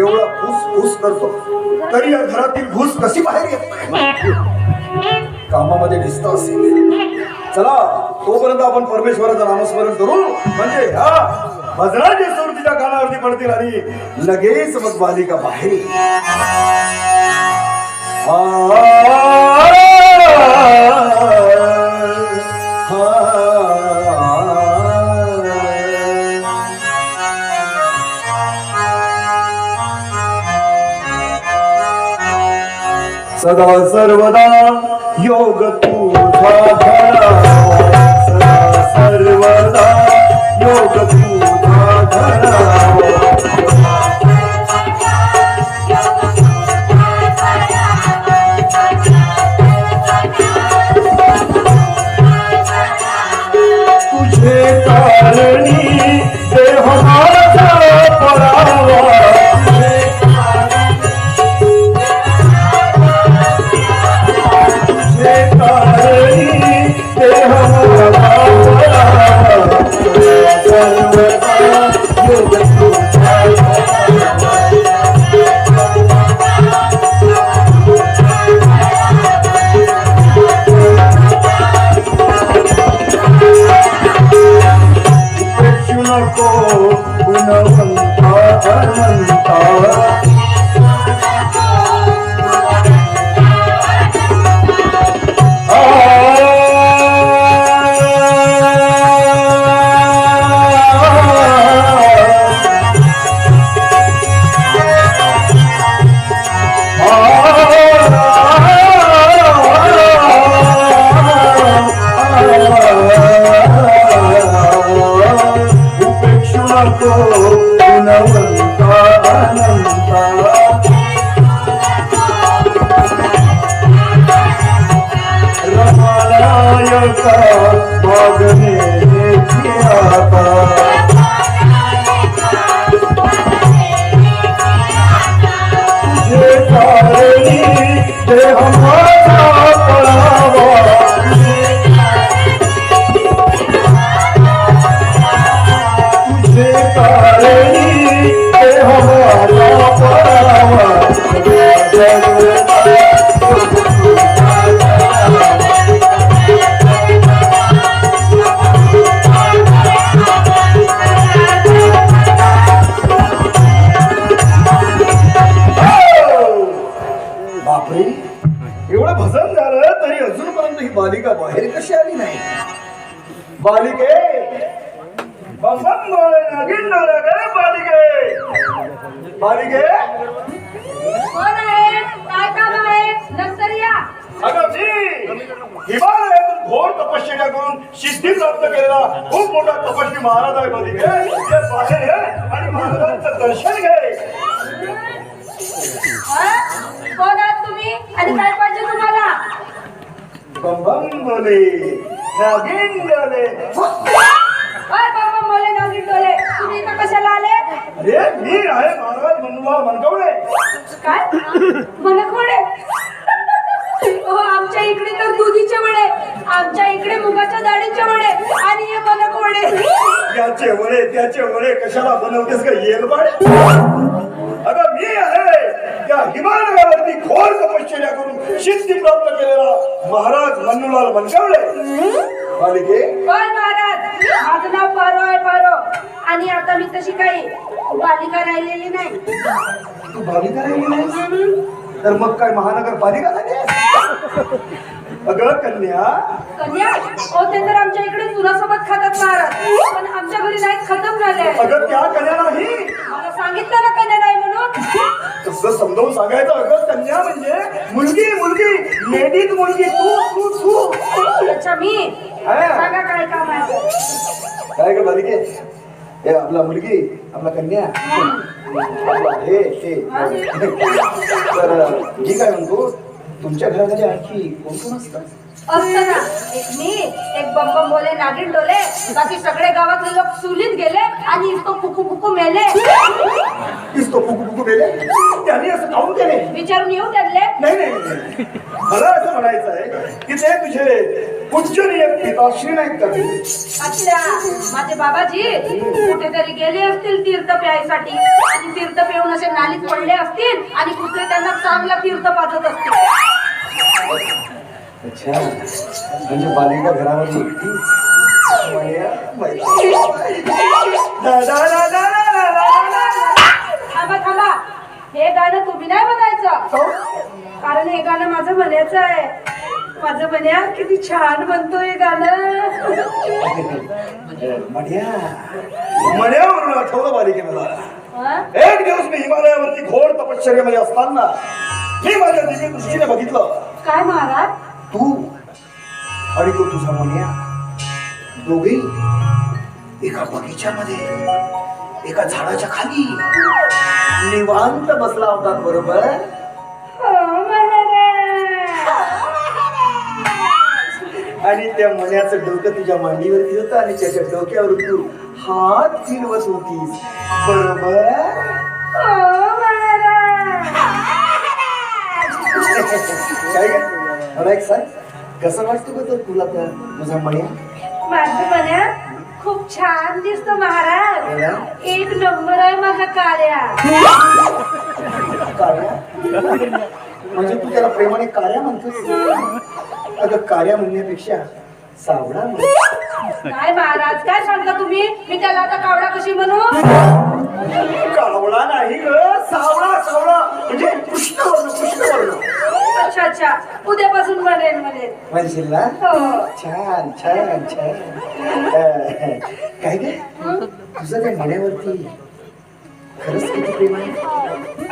एवढा फुस करतो तरी या घरातील घुस कशी बाहेर येत नाही? कामामध्ये दिसत असेल. चला तोपर्यंत आपण परमेश्वराचं नामस्मरण करू, म्हणजे ह्या भजनाचे सूर तिच्या कानावरती पडतील आणि लगेच मग बालिका बाहेर येईल. सदा सर्वदा योग तुझा धरावा, सदा सर्वदा योग तुझा धरावा. तुझे कारणी देह माझा परावा, एवढं भजन झालं तरी अजूनपर्यंत ही बालिका बाहेर कशी आली नाही? बालिके बालिके बालिके कोण आहे? काय काम आहे? नंतर या. अगं मी हिमालयातून घोर तपश्चर्या करून सिद्धी प्राप्त केलेला खूप मोठा तपस्वी महाराज आहे. बालिके ये बाहेर ये आणि महाराजांचं दर्शन घे. कोण आहात तुम्ही आणि काय पाहिजे तुम्हाला? बंबम बोले नागिन बोले. बाबा मला नागिन डोले. तुम्ही इथं कशाला आले? अरे मी आहे महाराज मनोहर मनकवडे. काय मनकवडे? हो आमच्या इकडे तर दुधीचे वडे, आमच्या इकडे मुगाच्या डाळीचे वडे आणि हे मनकवडे. याचे वडे त्याचे वडे कशाला बनवतेस का येलवाडे? अगं मी आहे त्या हिमालयावरती घोर तपश्चर्या करून सिद्धी प्राप्त केलेला महाराज मनोहर मनकवडे. बालिके कोण महाराज? माझं नाव पारो आहे, पारो. आणि आता मी तशी काही बालिका राहिलेली नाही. तू बालिका राहिली नाही तर मग काय महानगरपालिका झाली? अगं कन्या कन्या? हो ते तर आमच्या इकडे चुनासोबत खातात महाराज, पण आमच्या घरी नाही, खतम झाले. अगं त्या कन्या नाही. मला सांगितलं ना कन्या नाही म्हणून. तसं समजावून सांगायचं. अगं कन्या म्हणजे मुलगी मुलगी लेडीज मुलगी. तू तू तू अच्छा मी. सांगा काय काम आहे? काय ग बालिके? हे आपला मुलगी आपला कन्या हे तर मी काय म्हणतो, तुमच्या घरामध्ये आणखी कोण कोण असतात? असतं ना, एक मी, एक बंबम बोले नागिन डोले, बाकी सगळे गावातले लोक सुलीत गेले आणि इसको फुकू फुकू मेले. इसको फुकू फुकू मेले? त्यांनी असं काऊन केले? विचारून येऊ त्यातले. नाही नाही मला असं म्हणायचं आहे की ते तुझे पूजनीय पिताश्री नाहीत का ते? अच्छा, माझे बाबाजी कुठेतरी गेले असतील तीर्थ प्यायसाठी आणि तीर्थ पिऊन असे नालीत पडले असतील आणि कुठे त्यांना चांगला तीर्थ पाजत असतील. अच्छा, म्हणजे बालिका घरामध्ये एकटीच. थांबा थांबा, हे गाणं तुम्ही नाही म्हणायचं, कारण हे गाणं माझं म्हणायचं आहे. माझं म्हण्या किती छान म्हणतो हे गाणं. मण्यावरून आठवलं बालिके मला. हा? एक दिवस मी हिमालयावरती घोर तपश्चर्यामध्ये असताना मी माझ्या दिव्य दृष्टीने बघितलं. काय महाराज? तू आणि तो तुझा मन्या दोघे एका बगीच्यामध्ये एका झाडाच्या खाली निवांत बसला होता. बरोबर? हो महाराज. आणि त्या मण्याचं डोकं तुझ्या मांडीवरती होतं आणि त्याच्या डोक्यावर तू हात फिरवत होतीस. बरोबर? हो महाराज. काय ग? मला एक सांग, कसं वाटतं बघ तुला त्या तुझा मण्या? माझं म्हण्या खूप छान दिसतो महाराज. एक नंबर आहे माझा कार्या. कार्या? म्हणजे तू त्याला प्रेमाने कार्या म्हणतोस? अगं कार्या म्हणण्यापेक्षा सावळा म्हण. काय महाराज काय सांगता तुम्ही? मी त्याला आता कावडा कशी म्हणू? कावळा नाही ग, सावळा. सावळा म्हणजे कृष्णवर्ण. कृष्णवर्ण. अच्छा अच्छा, उद्यापासून म्हणेन म्हणेन. म्हणशील ना? हो. छान छान छान. काय ग तुझं त्या मण्यावरती खरंच किती प्रेम आहे?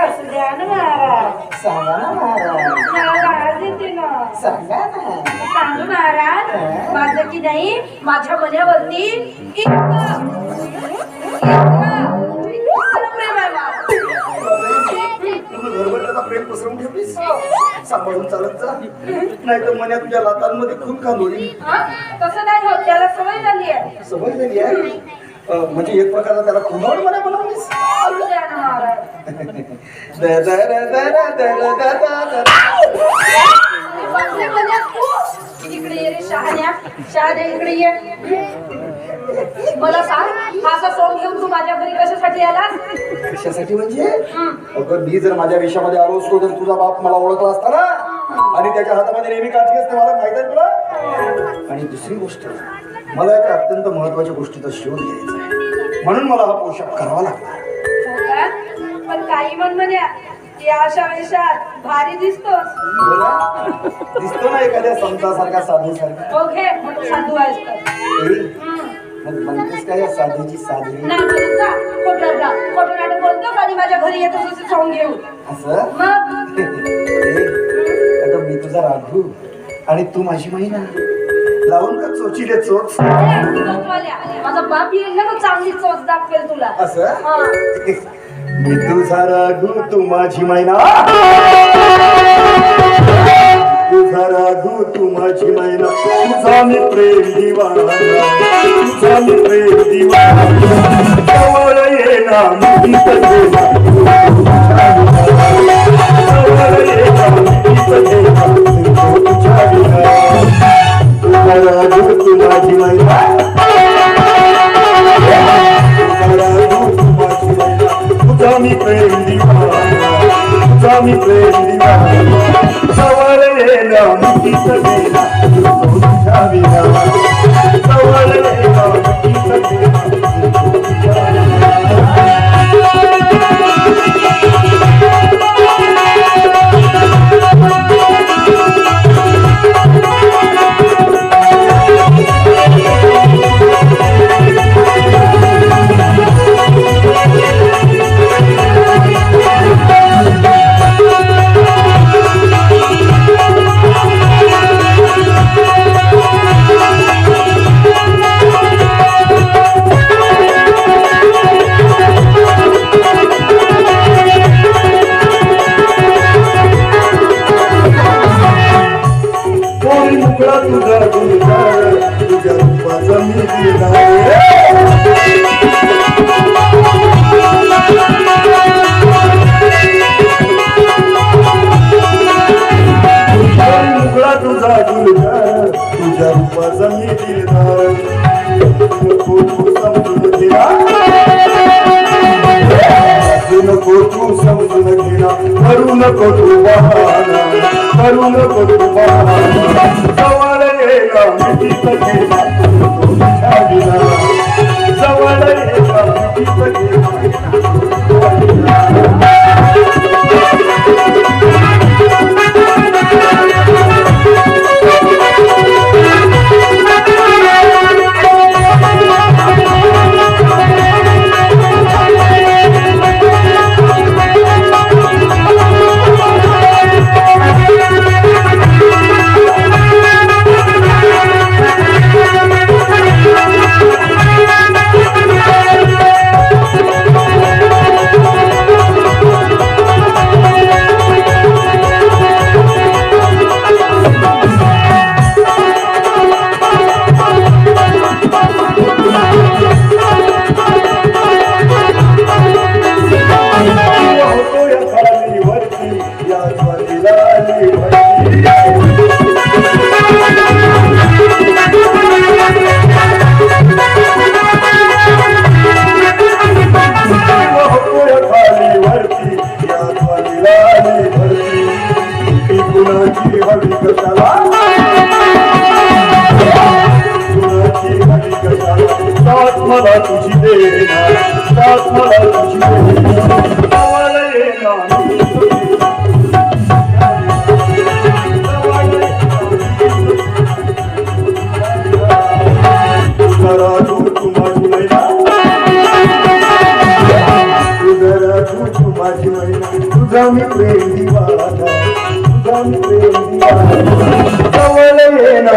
असू द्या ना महाराज. सांगा ना महाराज. महाराज येते ना. सांगा ना. सांगू महाराज, माझं की नाही माझ्या मण्यावरती इतकं प्रेम आहे माझं. तुम्ही घरभर त्याचा प्रेम पसरवून ठेवलीस. सांभाळून चालत जा, नाही तर मन्या तुझ्या लातांमध्ये खून खांदोरी. हा? तसं नाही होत, त्याला सवय झाली आहे. सवय झाली आहे. म्हणजे एक प्रकारचा त्याला खुंदावण मन्या बनवलीस. असू द्या ना महाराज. वाचले मन्या तू. इकडे ये रे शहाण्या. शहाण्या इकडे ये. मला सांग, हा असा सोंग घेऊन तू माझ्या घरी कशासाठी आलास? कशासाठी म्हणजे? अगं मी जर माझ्या वेशामध्ये आलो असतो तर तुझा बाप मला ओळखला असता ना. आणि त्याच्या हातामध्ये नेहमी काठी असते, मला माहित आहे तुला. आणि दुसरी गोष्ट, मला एका अत्यंत महत्वाच्या गोष्टीचा शोध घ्यायचा आहे, म्हणून मला हा पोशाख करावा लागला. हो का? पण काही म्हण्या या अशा वेशात भारी दिसतोस. दिसतो ना एखाद्या संतासारखा, साधूसारखा. हो घे, मग साधू आहेस तर. मग म्हणतेस काय या साधूची साधू? नाही बोलत जा, खोटं नाटक बोलतो आणि माझ्या घरी येतो तुझं सोंग घेऊन. असं? मग अगं मी तुझा राघू आणि तू माझी महिना. लावून का चोचीले चोच? माझा बाप येईल ना, तो चांगली चोच दाखवेल तुला. असं? हा. मी तुझा राघू तू माझी मैना. तुझा राघू तू माझी मैना. तुझा मी प्रेम दिवाना. तुझा मी प्रेम दिवाना. जवळ येना मुठीत देना. जवळ येना मुठीत देना. तुझ्या विना. तुझा राघू तू माझी मैना. तुझा मी प्रेम दिवाना. तुझा मी प्रेम दिवाना. जवळ येना मुठीत देना. तुझ्या विना. जवळ येना मुठीत देना. तुझ्या विना. करू नको तू समजून घेना, करू नको तू बहाना, करू नको तू बहाना. जवळ येना मिठीत घेना तुझ्या विना, जवळ येना मिठीत घेना. मला तुझी देना, साथ मला तुझी देना, जवळ येना जरा दूर तू माझी मैना, जरा दूर तू माझी मैना, तुझा मी प्रेम दिवाना, तुझा मी प्रेम दिवाना. जवळ येना